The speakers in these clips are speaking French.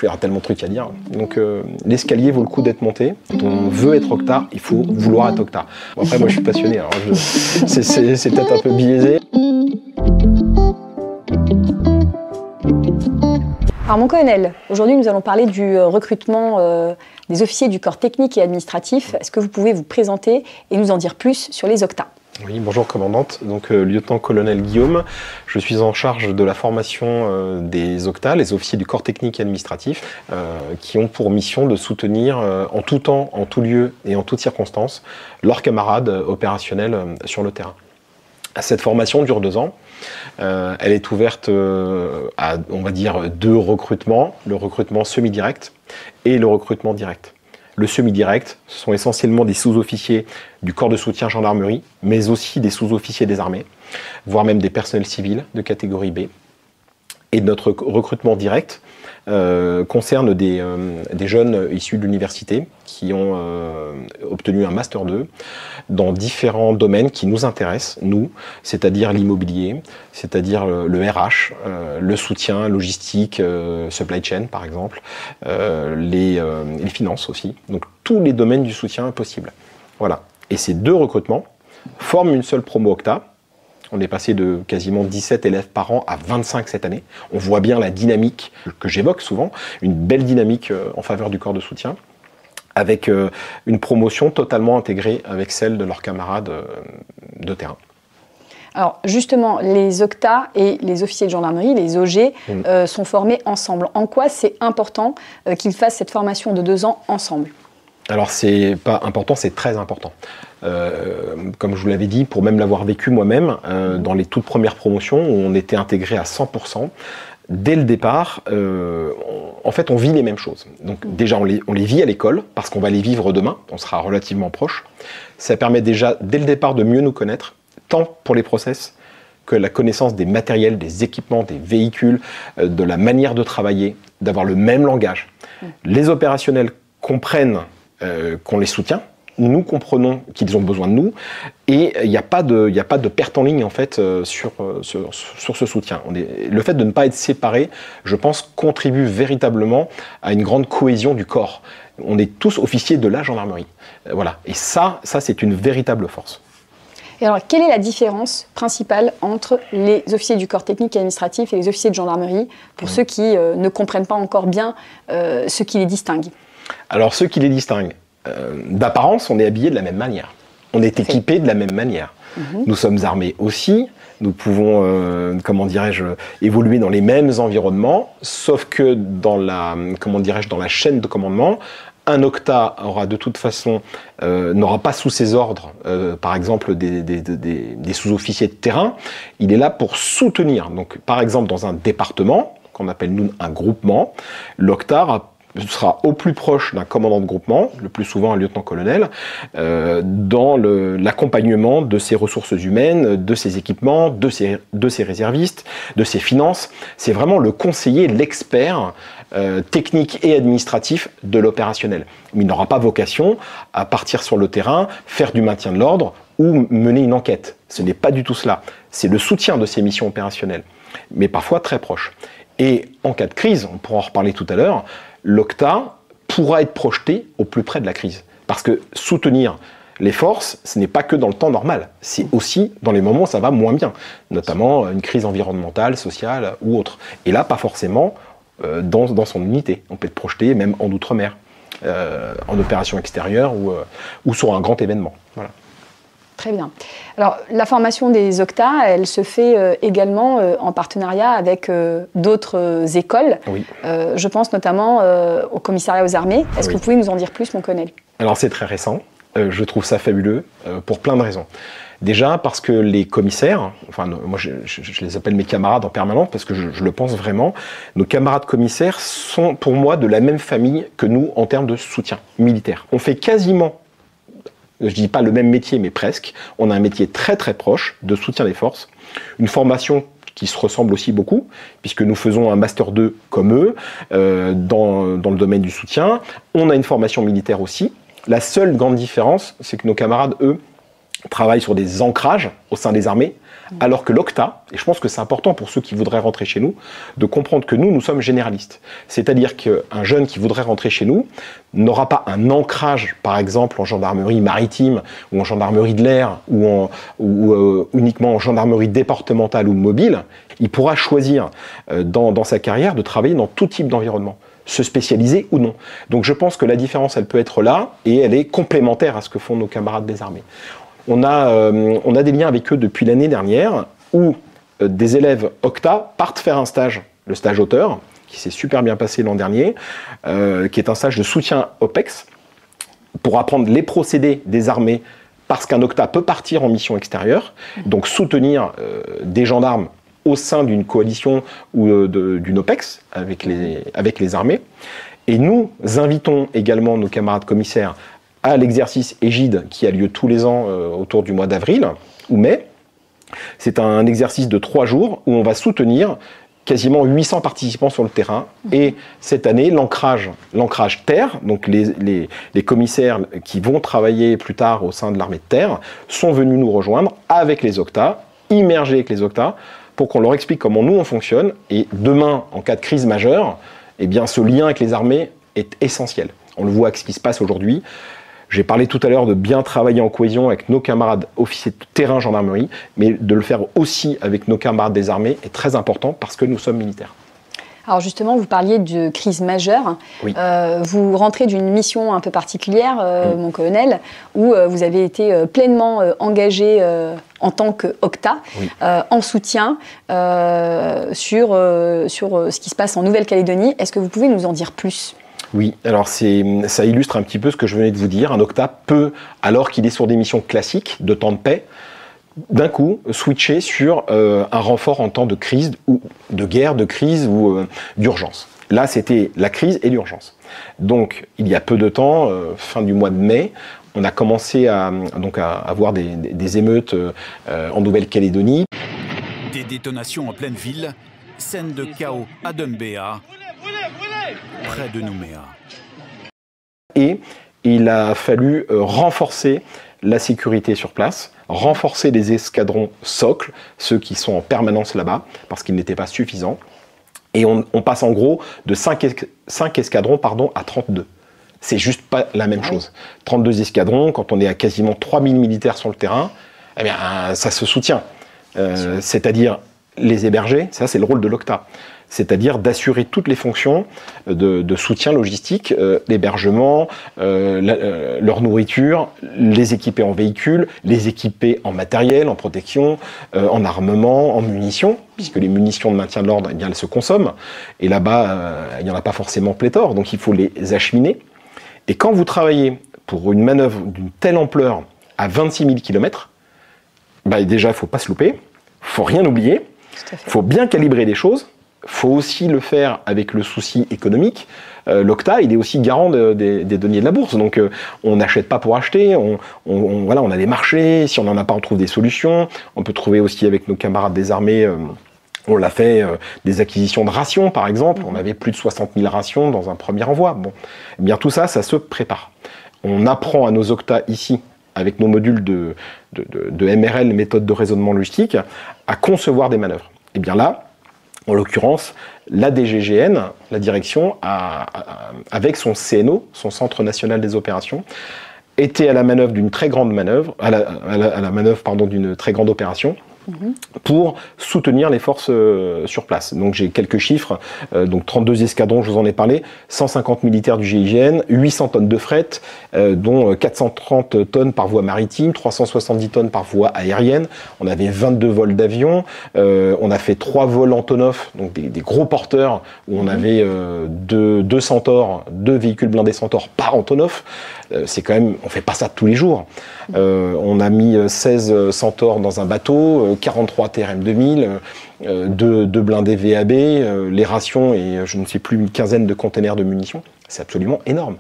Il y aura tellement de trucs à dire. Donc l'escalier vaut le coup d'être monté. Quand on veut être octa, il faut vouloir être octa. Bon, après moi je suis passionné, alors c'est peut-être un peu biaisé. Alors mon colonel, aujourd'hui nous allons parler du recrutement des officiers du corps technique et administratif. Est-ce que vous pouvez vous présenter et nous en dire plus sur les octas? Oui, bonjour commandante, donc lieutenant-colonel Guillaume. Je suis en charge de la formation des octas, les officiers du corps technique et administratif, qui ont pour mission de soutenir en tout temps, en tout lieu et en toutes circonstances leurs camarades opérationnels sur le terrain. Cette formation dure 2 ans. Elle est ouverte à, on va dire, 2 recrutements, le recrutement semi-direct et le recrutement direct. Le semi-direct, ce sont essentiellement des sous-officiers du corps de soutien gendarmerie, mais aussi des sous-officiers des armées, voire même des personnels civils de catégorie B. Et notre recrutement direct concerne des jeunes issus de l'université qui ont obtenu un Master 2 dans différents domaines qui nous intéressent, nous, c'est-à-dire l'immobilier, c'est-à-dire le RH, le soutien logistique, supply chain par exemple, les finances aussi, donc tous les domaines du soutien possible. Voilà. Et ces 2 recrutements forment une seule promo octa. On est passé de quasiment 17 élèves par an à 25 cette année. On voit bien la dynamique que j'évoque souvent, une belle dynamique en faveur du corps de soutien, avec une promotion totalement intégrée avec celle de leurs camarades de terrain. Alors justement, les octas et les officiers de gendarmerie, les OG, sont formés ensemble. En quoi c'est important qu'ils fassent cette formation de 2 ans ensemble? Alors c'est pas important, c'est très important. Comme je vous l'avais dit, pour même l'avoir vécu moi-même, dans les toutes premières promotions où on était intégré à 100%, dès le départ, en fait on vit les mêmes choses. Donc déjà on les vit à l'école, parce qu'on va les vivre demain, on sera relativement proche. Ça permet déjà dès le départ de mieux nous connaître, tant pour les process que la connaissance des matériels, des équipements, des véhicules, de la manière de travailler, d'avoir le même langage. Les opérationnels comprennent qu'on les soutient, nous comprenons qu'ils ont besoin de nous, et il n'y a pas de perte en ligne en fait sur ce soutien. Le fait de ne pas être séparés, je pense, contribue véritablement à une grande cohésion du corps. On est tous officiers de la gendarmerie. Voilà. Et ça c'est une véritable force. Et alors, quelle est la différence principale entre les officiers du corps technique et administratif et les officiers de gendarmerie, pour ceux qui ne comprennent pas encore bien ce qui les distingue? Alors, ce qui les distingue, d'apparence, on est habillé de la même manière. On est équipé de la même manière. Nous sommes armés aussi. Nous pouvons, comment dirais-je, évoluer dans les mêmes environnements, sauf que dans la, comment dirais-je, dans la chaîne de commandement, un octa aura de toute façon, n'aura pas sous ses ordres, par exemple, des sous-officiers de terrain. Il est là pour soutenir. Donc, par exemple, dans un département, qu'on appelle nous un groupement, l'octa sera au plus proche d'un commandant de groupement, le plus souvent un lieutenant-colonel, dans l'accompagnement de ses ressources humaines, de ses équipements, de ses réservistes, de ses finances. C'est vraiment le conseiller, l'expert technique et administratif de l'opérationnel. Mais il n'aura pas vocation à partir sur le terrain, faire du maintien de l'ordre ou mener une enquête. Ce n'est pas du tout cela. C'est le soutien de ses missions opérationnelles, mais parfois très proche. Et en cas de crise, on pourra en reparler tout à l'heure, l'octa pourra être projeté au plus près de la crise. Parce que soutenir les forces, ce n'est pas que dans le temps normal, c'est aussi dans les moments où ça va moins bien, notamment une crise environnementale, sociale ou autre. Et là, pas forcément dans son unité. On peut être projeté même en outre-mer, en opération extérieure ou sur un grand événement. Voilà. Très bien. Alors, la formation des octas, elle se fait également en partenariat avec d'autres écoles. Oui. Je pense notamment au commissariat aux armées. Est-ce que vous pouvez nous en dire plus, mon colonel? Alors, c'est très récent. Je trouve ça fabuleux pour plein de raisons. Déjà parce que les commissaires, enfin moi je les appelle mes camarades en permanence parce que je le pense vraiment, nos camarades commissaires sont pour moi de la même famille que nous en termes de soutien militaire. On fait quasiment, je dis pas le même métier mais presque, on a un métier très très proche de soutien des forces, une formation qui se ressemble aussi beaucoup, puisque nous faisons un Master 2 comme eux, dans le domaine du soutien. On a une formation militaire aussi. La seule grande différence, c'est que nos camarades, eux, travaillent sur des ancrages au sein des armées, alors que l'OCTA, et je pense que c'est important pour ceux qui voudraient rentrer chez nous, de comprendre que nous sommes généralistes. C'est-à-dire qu'un jeune qui voudrait rentrer chez nous n'aura pas un ancrage, par exemple, en gendarmerie maritime, ou en gendarmerie de l'air, ou uniquement en gendarmerie départementale ou mobile. Il pourra choisir dans sa carrière de travailler dans tout type d'environnement, se spécialiser ou non. Donc je pense que la différence, elle peut être là, et elle est complémentaire à ce que font nos camarades des armées. On a des liens avec eux depuis l'année dernière, où des élèves OCTA partent faire un stage, le stage auteur, qui s'est super bien passé l'an dernier, qui est un stage de soutien OPEX, pour apprendre les procédés des armées, parce qu'un OCTA peut partir en mission extérieure, donc soutenir des gendarmes au sein d'une coalition ou d'une OPEX avec les armées. Et nous invitons également nos camarades commissaires à l'exercice Égide qui a lieu tous les ans autour du mois d'avril ou mai. C'est un exercice de 3 jours où on va soutenir quasiment 800 participants sur le terrain. Et cette année, l'ancrage terre, donc les commissaires qui vont travailler plus tard au sein de l'armée de terre, sont venus nous rejoindre avec les OCTA, immergés avec les OCTA, pour qu'on leur explique comment nous on fonctionne. Et demain, en cas de crise majeure, eh bien, ce lien avec les armées est essentiel. On le voit avec ce qui se passe aujourd'hui. J'ai parlé tout à l'heure de bien travailler en cohésion avec nos camarades officiers de terrain gendarmerie, mais de le faire aussi avec nos camarades des armées est très important parce que nous sommes militaires. Alors justement, vous parliez de crise majeure. Oui. Vous rentrez d'une mission un peu particulière, mon colonel, où vous avez été pleinement engagé en tant qu'OCTA, en soutien sur ce qui se passe en Nouvelle-Calédonie. Est-ce que vous pouvez nous en dire plus ? Oui, alors ça illustre un petit peu ce que je venais de vous dire. Un OCTA peut, alors qu'il est sur des missions classiques de temps de paix, d'un coup switcher sur un renfort en temps de crise, ou de guerre, de crise ou d'urgence. Là, c'était la crise et l'urgence. Donc, il y a peu de temps, fin du mois de mai, on a commencé à avoir des émeutes en Nouvelle-Calédonie. Des détonations en pleine ville, scène de chaos à Doumbéa, près de Nouméa. Et il a fallu renforcer la sécurité sur place, renforcer les escadrons socles, ceux qui sont en permanence là-bas, parce qu'ils n'étaient pas suffisants. Et on passe en gros de 5 escadrons à 32. C'est juste pas la même chose. 32 escadrons, quand on est à quasiment 3000 militaires sur le terrain, eh bien, ça se soutient. C'est-à-dire les héberger, ça c'est le rôle de l'OCTA. C'est-à-dire d'assurer toutes les fonctions de soutien logistique, l'hébergement, leur nourriture, les équiper en véhicules, les équiper en matériel, en protection, en armement, en munitions, puisque les munitions de maintien de l'ordre, eh bien, elles se consomment. Et là-bas, il n'y en a pas forcément pléthore, donc il faut les acheminer. Et quand vous travaillez pour une manœuvre d'une telle ampleur à 26 000 km, bah déjà, il ne faut pas se louper, il ne faut rien oublier, il faut bien calibrer les choses. Il faut aussi le faire avec le souci économique. L'OCTA, il est aussi garant des deniers de la bourse. Donc, on n'achète pas pour acheter. Voilà, on a des marchés. Si on n'en a pas, on trouve des solutions. On peut trouver aussi avec nos camarades des armées, on l'a fait, des acquisitions de rations, par exemple. On avait plus de 60 000 rations dans un premier envoi. Bon, eh bien, tout ça, ça se prépare. On apprend à nos OCTA ici, avec nos modules de MRL, méthode de raisonnement logistique, à concevoir des manœuvres. Et bien là, en l'occurrence, la DGGN, la direction, avec son CNO, son Centre National des Opérations, était à la manœuvre d'une très grande manœuvre, à la manœuvre d'une très grande opération, pour soutenir les forces sur place. Donc j'ai quelques chiffres, donc 32 escadrons, je vous en ai parlé, 150 militaires du GIGN, 800 tonnes de fret, dont 430 tonnes par voie maritime, 370 tonnes par voie aérienne, on avait 22 vols d'avion, on a fait 3 vols Antonov, donc des gros porteurs, où on avait 2 Centaures, 2 véhicules blindés Centaures par Antonov. C'est quand même, on fait pas ça tous les jours. On a mis 16 Centaures dans un bateau, 43 TRM 2000, 2 blindés VAB, les rations et je ne sais plus une quinzaine de containers de munitions. C'est absolument énorme.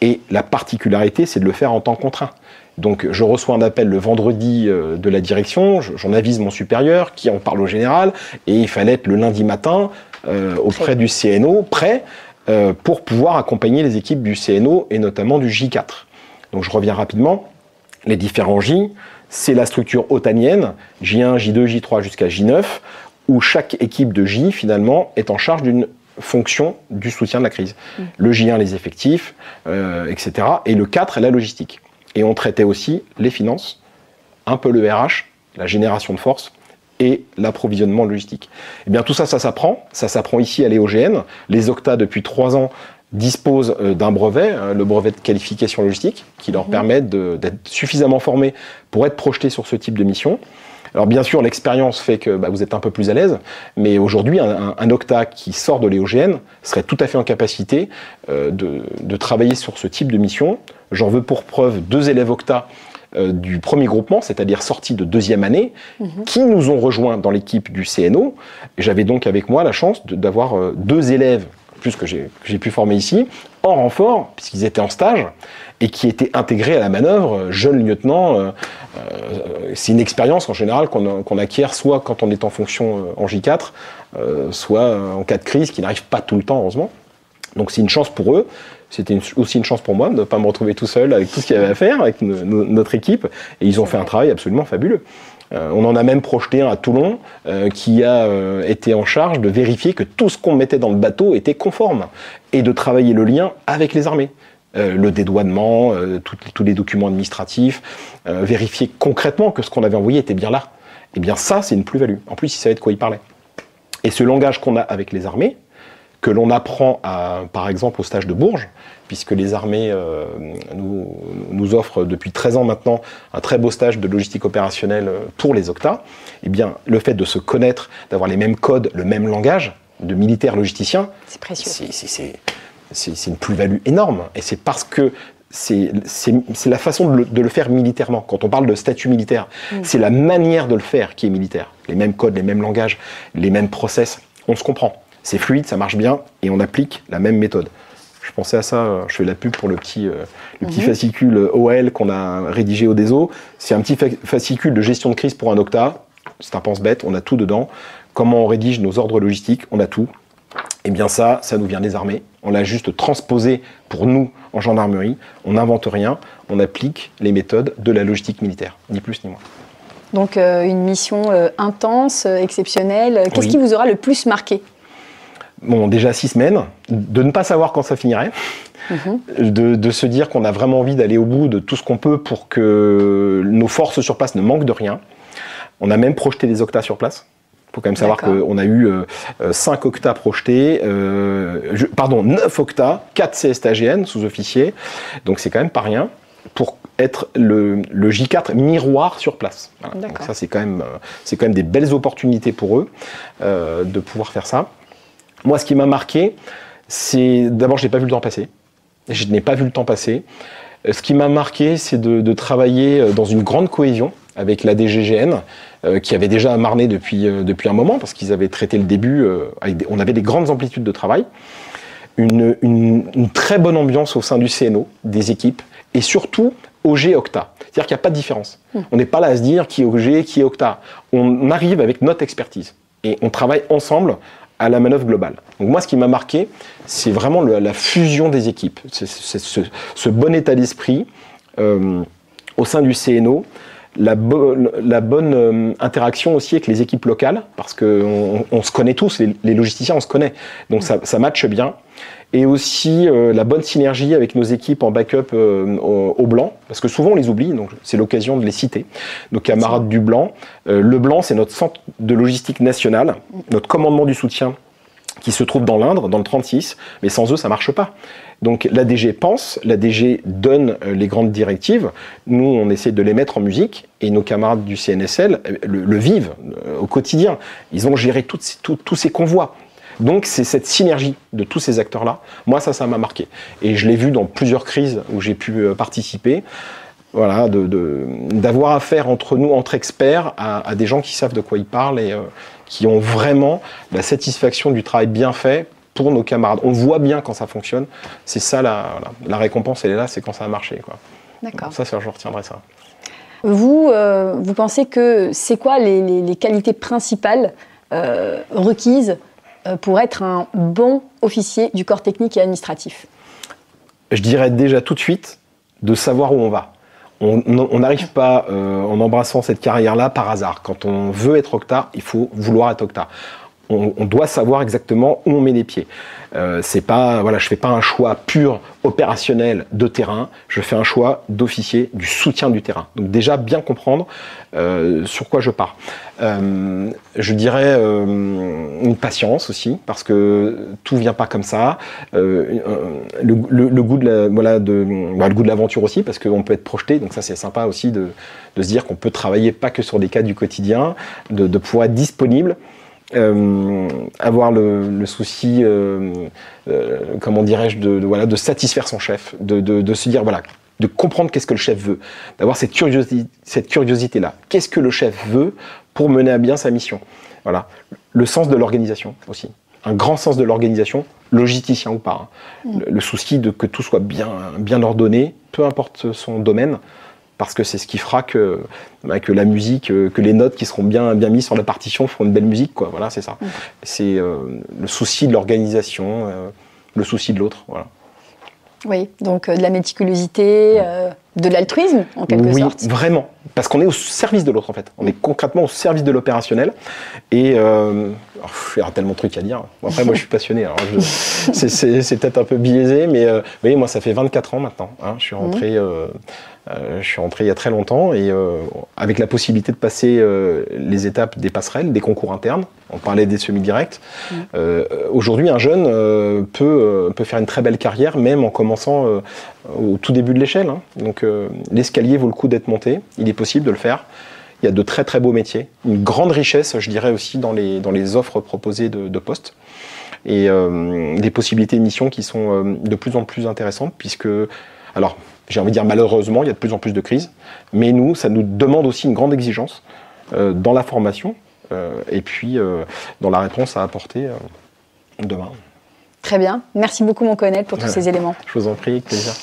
Et la particularité, c'est de le faire en temps contraint. Donc je reçois un appel le vendredi de la direction, j'en avise mon supérieur qui en parle au général, et il fallait être le lundi matin auprès du CNO, prêt, pour pouvoir accompagner les équipes du CNO et notamment du J4. Donc je reviens rapidement. Les différents J, c'est la structure otanienne, J1, J2, J3 jusqu'à J9, où chaque équipe de J, finalement, est en charge d'une fonction du soutien de la crise. Le J1, les effectifs, etc. Et le 4, la logistique. Et on traitait aussi les finances, un peu le RH, la génération de force et l'approvisionnement logistique. Eh bien, tout ça, ça s'apprend. Ça s'apprend ici à l'EOGN. Les Octa, depuis 3 ans, disposent d'un brevet, le brevet de qualification logistique, qui leur permet d'être suffisamment formés pour être projetés sur ce type de mission. Alors bien sûr, l'expérience fait que vous êtes un peu plus à l'aise, mais aujourd'hui, un Octa qui sort de l'EOGN serait tout à fait en capacité de travailler sur ce type de mission. J'en veux pour preuve 2 élèves Octa du premier groupement, c'est-à-dire sortis de 2e année, qui nous ont rejoints dans l'équipe du CNO. J'avais donc avec moi la chance d'avoir 2 élèves, plus que j'ai pu former ici, en renfort, puisqu'ils étaient en stage, et qui étaient intégrés à la manœuvre, jeunes lieutenants. C'est une expérience en général qu'on acquiert soit quand on est en fonction en J4, soit en cas de crise, qui n'arrive pas tout le temps, heureusement. Donc c'est une chance pour eux. C'était aussi une chance pour moi de ne pas me retrouver tout seul avec tout ce qu'il y avait à faire, avec notre équipe. Et ils ont fait un travail absolument fabuleux. On en a même projeté un à Toulon qui a été en charge de vérifier que tout ce qu'on mettait dans le bateau était conforme et de travailler le lien avec les armées. Le dédouanement, tous les documents administratifs, vérifier concrètement que ce qu'on avait envoyé était bien là. Et bien ça, c'est une plus-value. En plus, ils savaient de quoi ils parlaient. Et ce langage qu'on a avec les armées, que l'on apprend par exemple au stage de Bourges, puisque les armées nous offrent depuis 13 ans maintenant un très beau stage de logistique opérationnelle pour les Octa, eh bien le fait de se connaître, d'avoir les mêmes codes, le même langage, de militaires logisticiens, c'est précieux. C'est une plus-value énorme. Et c'est parce que c'est la façon de le faire militairement. Quand on parle de statut militaire, c'est la manière de le faire qui est militaire. Les mêmes codes, les mêmes langages, les mêmes process, on se comprend. C'est fluide, ça marche bien, et on applique la même méthode. Je pensais à ça, je fais la pub pour le petit fascicule OL qu'on a rédigé au DESO. C'est un petit fascicule de gestion de crise pour un Octa. C'est un pense-bête, on a tout dedans. Comment on rédige nos ordres logistiques, on a tout. Et bien ça nous vient des armées. On l'a juste transposé pour nous en gendarmerie. On n'invente rien, on applique les méthodes de la logistique militaire, ni plus ni moins. Donc une mission intense, exceptionnelle. Qu'est-ce qui vous aura le plus marqué ? Bon, déjà 6 semaines, de ne pas savoir quand ça finirait, de se dire qu'on a vraiment envie d'aller au bout de tout ce qu'on peut pour que nos forces sur place ne manquent de rien. On a même projeté des Octa sur place. Il faut quand même savoir qu'on a eu 5 Octa projetés, 9 Octa, 4 CSTAGN sous-officiers, donc c'est quand même pas rien pour être le J4 miroir sur place. Voilà. Donc ça c'est quand même des belles opportunités pour eux de pouvoir faire ça. Moi, ce qui m'a marqué, c'est d'abord, je n'ai pas vu le temps passer. Je n'ai pas vu le temps passer. Ce qui m'a marqué, c'est de travailler dans une grande cohésion avec la DGGN, qui avait déjà amarné depuis un moment, parce qu'ils avaient traité le début, on avait des grandes amplitudes de travail, une très bonne ambiance au sein du CNO, des équipes, et surtout OG-Octa. C'est-à-dire qu'il n'y a pas de différence. On n'est pas là à se dire qui est OG, qui est Octa. On arrive avec notre expertise, et on travaille ensemble à la manœuvre globale. Donc moi, ce qui m'a marqué, c'est vraiment la fusion des équipes. C'est ce bon état d'esprit au sein du CNO, la bonne interaction aussi avec les équipes locales, parce qu'on se connaît tous, les logisticiens, on se connaît. Donc ça matche bien. Et aussi la bonne synergie avec nos équipes en backup au Blanc, parce que souvent on les oublie, donc c'est l'occasion de les citer. Nos camarades du Blanc. Le Blanc, c'est notre centre de logistique nationale, notre commandement du soutien qui se trouve dans l'Indre, dans le 36, mais sans eux, ça ne marche pas. Donc l'ADG pense, l'ADG donne les grandes directives, nous on essaie de les mettre en musique, et nos camarades du CNSL le vivent au quotidien. Ils ont géré tous ces convois. Donc c'est cette synergie de tous ces acteurs-là, moi ça m'a marqué. Et je l'ai vu dans plusieurs crises où j'ai pu participer, voilà, d'avoir affaire entre nous, entre experts, à des gens qui savent de quoi ils parlent et qui ont vraiment la satisfaction du travail bien fait pour nos camarades. On voit bien quand ça fonctionne, c'est ça la récompense, elle est là, c'est quand ça a marché, quoi. D'accord. Ça, je retiendrai ça. Vous pensez que c'est quoi les qualités principales requises pour être un bon officier du corps technique et administratif? Je dirais déjà tout de suite de savoir où on va. On n'arrive pas en embrassant cette carrière-là par hasard. Quand on veut être octa, il faut vouloir être octa. On doit savoir exactement où on met les pieds. C'est pas, voilà, je fais pas un choix pur opérationnel de terrain, je fais un choix d'officier du soutien du terrain. Donc déjà bien comprendre sur quoi je pars. Je dirais une patience aussi, parce que tout vient pas comme ça. Le goût le goût de l'aventure aussi, parce qu'on peut être projeté. Donc ça c'est sympa aussi de se dire qu'on peut travailler pas que sur des cas du quotidien, de pouvoir être disponible. Avoir le souci, comment dirais-je, de satisfaire son chef, de se dire, voilà, de comprendre qu'est-ce que le chef veut, d'avoir cette curiosité-là. Qu'est-ce que le chef veut pour mener à bien sa mission? Voilà. Le sens de l'organisation aussi. Un grand sens de l'organisation, logisticien ou pas. Hein. Le souci de que tout soit bien ordonné, peu importe son domaine, parce que c'est ce qui fera que la musique, que les notes qui seront bien mises sur la partition feront une belle musique, quoi. Voilà, c'est ça. C'est le souci de l'organisation, le souci de l'autre, voilà. Oui, donc de la méticulosité, de l'altruisme, en quelque sorte. Oui, vraiment, parce qu'on est au service de l'autre, en fait. On est concrètement au service de l'opérationnel, et il y a tellement de trucs à dire. Après, moi, je suis passionné, alors c'est peut-être un peu biaisé, mais vous voyez, moi, ça fait 24 ans maintenant, hein. Je suis rentré il y a très longtemps et avec la possibilité de passer les étapes des passerelles, des concours internes. On parlait des semi-directs. Aujourd'hui, un jeune peut faire une très belle carrière, même en commençant au tout début de l'échelle. Hein. Donc l'escalier vaut le coup d'être monté. Il est possible de le faire. Il y a de très très beaux métiers. Une grande richesse, je dirais aussi, dans les offres proposées de postes. Et des possibilités de mission qui sont de plus en plus intéressantes, puisque... Alors, j'ai envie de dire malheureusement, il y a de plus en plus de crises, mais ça nous demande aussi une grande exigence dans la formation et puis dans la réponse à apporter demain. Très bien. Merci beaucoup, mon colonel, pour tous ces éléments. Je vous en prie, avec plaisir.